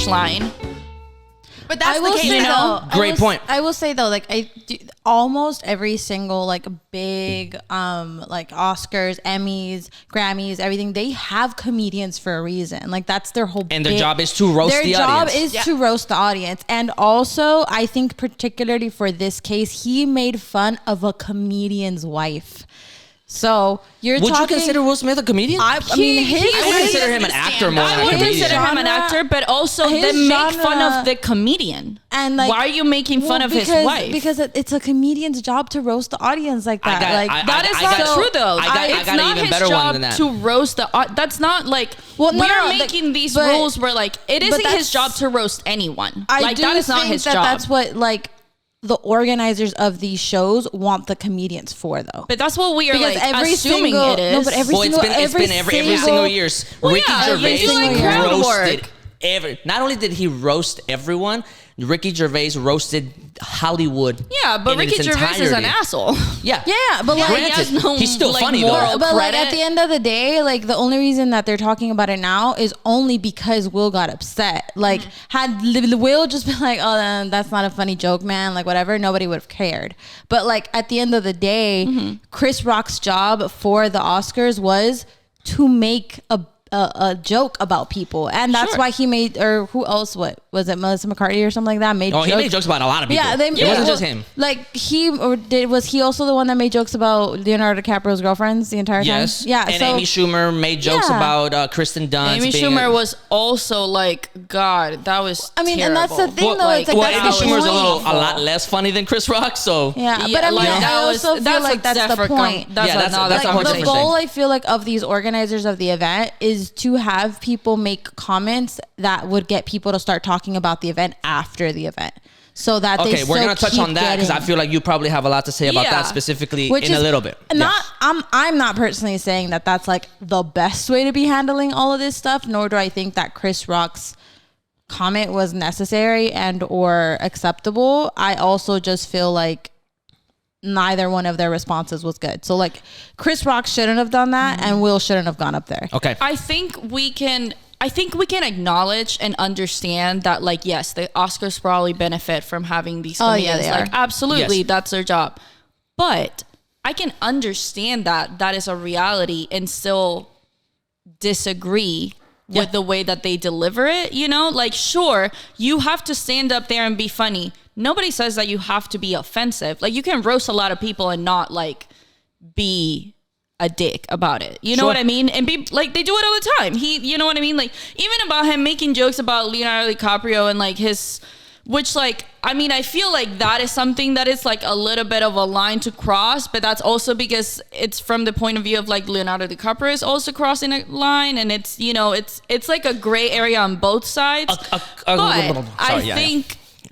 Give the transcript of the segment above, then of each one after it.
punchline. But that's the case, Great point. I will say though, like almost every single like big like Oscars, Emmys, Grammys, everything, they have comedians for a reason. Like that's their whole and their job is to roast the audience. Their job is to roast the audience. And also, I think particularly for this case, he made fun of a comedian's wife. So would you consider Will Smith a comedian? I mean, I would consider him an actor more than a comedian. I would consider him an actor, but also they make fun of the comedian. And like, why are you making fun of his wife? Because it's a comedian's job to roast the audience like that. That is not true though. I got an even better one than that. To roast the that's not like we're making these rules where like it isn't his job to roast anyone. Like that is not his job. That's what like the organizers of these shows want the comedians for, though. But that's what we are like assuming it is. No, but every single year. Ricky Gervais roasted not only did he roast everyone, Ricky Gervais roasted Hollywood. Yeah, but Ricky Gervais is an asshole. Yeah, but like, granted, he's still funny though. But like at the end of the day, like the only reason that they're talking about it now is only because Will got upset. Like had Will just been like, "Oh, that's not a funny joke, man," like whatever, nobody would have cared. But like at the end of the day, Chris Rock's job for the Oscars was to make a joke about people, and that's why he made, or who else? What was it? Melissa McCarthy or something like that made. He made jokes about a lot of people. Yeah, it wasn't just him. Like was he also the one that made jokes about Leonardo DiCaprio's girlfriends the entire time? Yes. Yeah. And Amy Schumer made jokes about Kristen Dunst. Amy Schumer was also like, God, that was. I mean, terrible. And that's the thing, though. Like, Amy Schumer's a lot less funny than Chris Rock, so but I mean, I also feel like that's the point. That's the goal. I feel like of these organizers of the event is to have people make comments that would get people to start talking about the event after the event, so that they we're gonna touch on that because I feel like you probably have a lot to say about that specifically in a little bit. I'm not personally saying that that's like the best way to be handling all of this stuff, nor do I think that Chris Rock's comment was necessary and or acceptable. I also just feel like neither one of their responses was good. So like Chris Rock shouldn't have done that and Will shouldn't have gone up there. Okay. I think we can acknowledge and understand that, like, yes, the Oscars probably benefit from having these comedians. They like, are. absolutely, that's their job. But I can understand that is a reality and still disagree with the way that they deliver it. You know, like, sure, you have to stand up there and be funny. Nobody says that you have to be offensive. Like, you can roast a lot of people and not like be a dick about it. You know what I mean? And be like, they do it all the time. You know what I mean? Like, even about him making jokes about Leonardo DiCaprio and like his, which like, I mean, I feel like that is something that is like a little bit of a line to cross, but that's also because it's from the point of view of like Leonardo DiCaprio is also crossing a line, and it's, you know, it's like a gray area on both sides.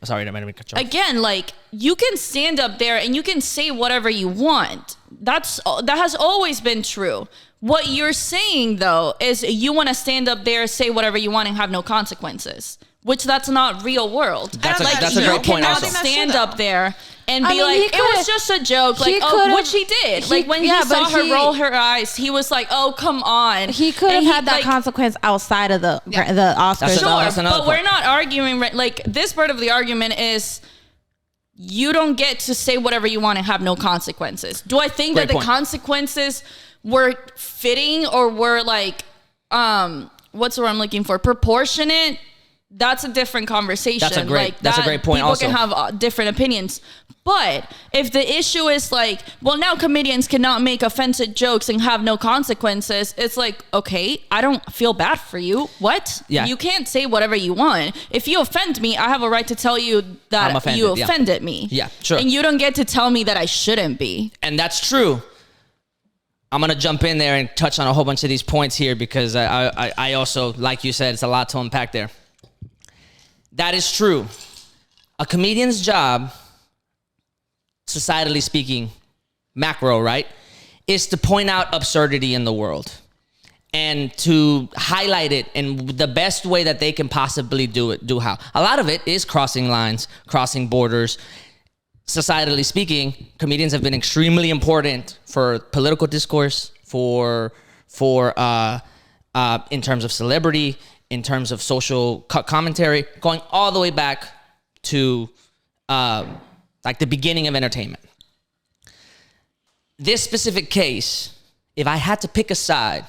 Sorry, I didn't mean to cut you off. Again, like, you can stand up there and you can say whatever you want. That has always been true. What you're saying, though, is you want to stand up there, say whatever you want, and have no consequences. Which that's not real world. That's a great point. You cannot stand up there and be like, it was just a joke. Like, which he did. Like, when he saw her roll her eyes, he was like, oh, come on. He could have had that consequence outside of the Oscars. Sure, but we're not arguing. Like, this part of the argument is you don't get to say whatever you want and have no consequences. Do I think that the consequences were fitting or were like, what's the word I'm looking for? Proportionate? That's a different conversation. That's a great point. People can have different opinions. But if the issue is like, well, now comedians cannot make offensive jokes and have no consequences, it's like, okay, I don't feel bad for you. What? Yeah. You can't say whatever you want. If you offend me, I have a right to tell you that you offended me. Yeah, sure. And you don't get to tell me that I shouldn't be. And that's true. I'm going to jump in there and touch on a whole bunch of these points here because I also, like you said, it's a lot to unpack there. That is true. A comedian's job, societally speaking, macro, right, is to point out absurdity in the world and to highlight it in the best way that they can possibly do how. A lot of it is crossing lines, crossing borders. Societally speaking, comedians have been extremely important for political discourse, for in terms of celebrity, in terms of social commentary, going all the way back to like the beginning of entertainment. This specific case, if I had to pick a side,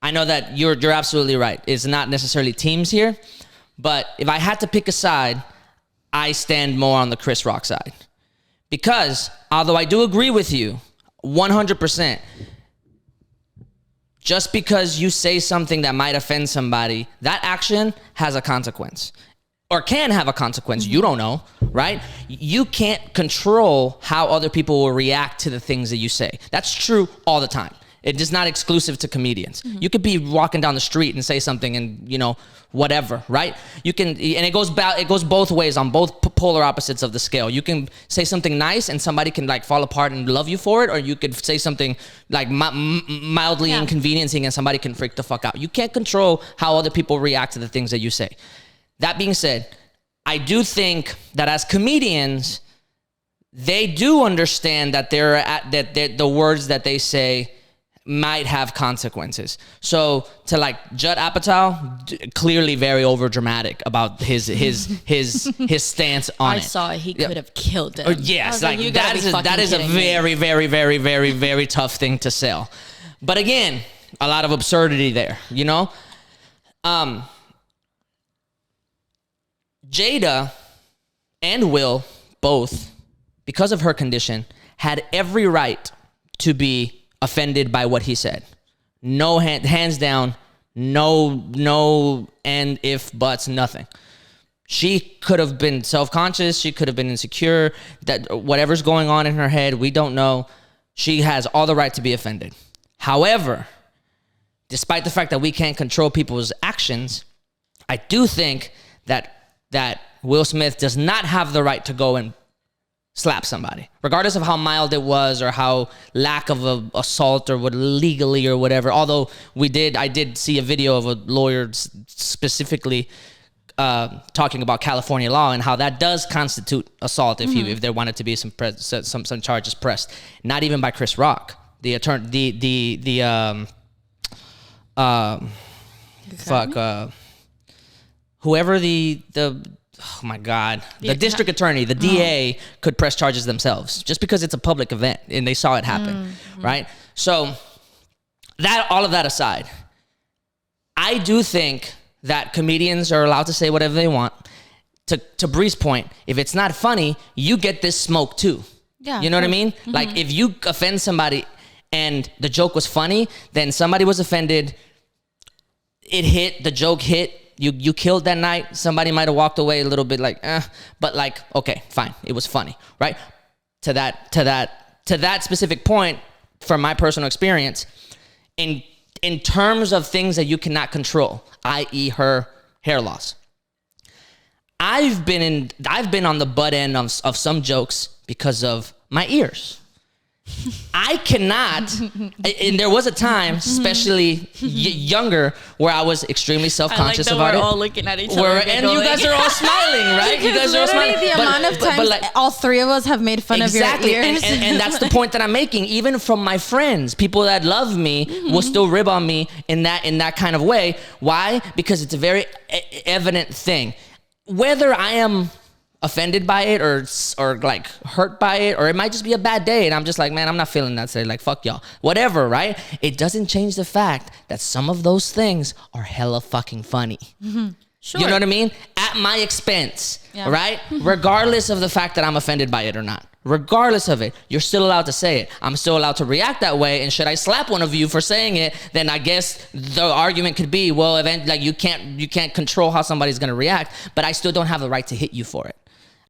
I know that you're absolutely right. It's not necessarily teams here, but if I had to pick a side, I stand more on the Chris Rock side. Because although I do agree with you 100%, just because you say something that might offend somebody, that action has a consequence. Or can have a consequence. You don't know, right? You can't control how other people will react to the things that you say. That's true all the time. It is not exclusive to comedians. You could be walking down the street and say something and, you know, whatever, right? You can, and it goes both ways on both polar opposites of the scale. You can say something nice and somebody can like fall apart and love you for it, or you could say something like mildly inconveniencing and somebody can freak the fuck out. You can't control how other people react to the things that you say. That being said, I do think that as comedians, they do understand that the words that they say might have consequences. So to like Judd Apatow, clearly very overdramatic about his stance on it. I saw it. He could have killed him. Yes, like that is a very, very, very, very, very tough thing to sell. But again, a lot of absurdity there, you know? Jada and Will both, because of her condition, had every right to be offended by what he said. No hands down, no and if buts, nothing. She could have been self-conscious, she could have been insecure, that whatever's going on in her head, we don't know. She has all the right to be offended. However, despite the fact that we can't control people's actions, I do think that Will Smith does not have the right to go and slap somebody, regardless of how mild it was or how lack of a assault or what legally or whatever. Although I did see a video of a lawyer specifically talking about California law and how that does constitute assault if there wanted to be some charges pressed. Not even by Chris Rock, the attorney, whoever the oh my God, the district attorney, the DA could press charges themselves just because it's a public event and they saw it happen, right? So all of that aside, I do think that comedians are allowed to say whatever they want. To Bree's point, if it's not funny, you get this smoke too. Yeah, you know what I mean? Mm-hmm. Like if you offend somebody and the joke was funny, then somebody was offended, it hit, the joke hit, you killed that night. Somebody might have walked away a little bit like, but like, okay, fine, it was funny, right? To that specific point, from my personal experience, in terms of things that you cannot control, i.e., her hair loss, I've been on the butt end of some jokes because of my ears. I cannot, and there was a time, especially younger, where I was extremely self-conscious about it. We're all looking at each other. And you guys are all smiling, right? You guys are all smiling. The amount of times all three of us have made fun of your ears. And that's the point that I'm making. Even from my friends, people that love me will still rib on me in that kind of way. Why? Because it's a very evident thing. Whether I am offended by it or like hurt by it, or it might just be a bad day and I'm just like, man, I'm not feeling that today, like fuck y'all, whatever, right? It doesn't change the fact that some of those things are hella fucking funny. Sure. You know what I mean? At my expense, right? Regardless of the fact that I'm offended by it or not. Regardless of it, you're still allowed to say it. I'm still allowed to react that way. And should I slap one of you for saying it, then I guess the argument could be, well, like you can't control how somebody's going to react, but I still don't have the right to hit you for it.